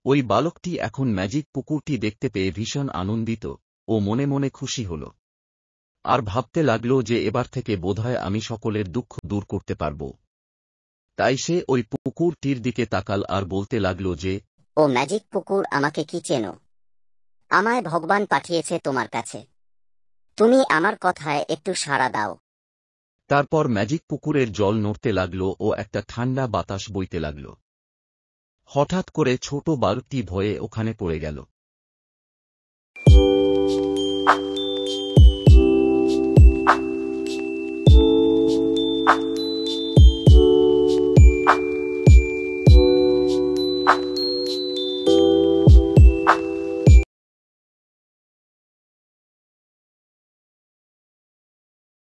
ওই বালকটি এখন ম্যাজিক পুকুরটি দেখতে পেয়ে ভীষণ আনন্দিত ও মনে মনে খুশি হল, আর ভাবতে লাগল যে এবার থেকে বোধহয় আমি সকলের দুঃখ দূর করতে পারব। তাই সে ওই পুকুরটির দিকে তাকাল আর বলতে লাগল যে, ও ম্যাজিক পুকুর, আমাকে কি চেনো? আমায় ভগবান পাঠিয়েছে তোমার কাছে, তুমি আমার কথায় একটু সাড়া দাও। তারপর ম্যাজিক পুকুরের জল নড়তে লাগল ও একটা ঠান্ডা বাতাস বইতে লাগল। হঠাৎ করে ছোট বালকটি ভয়ে ওখানে পড়ে গেল।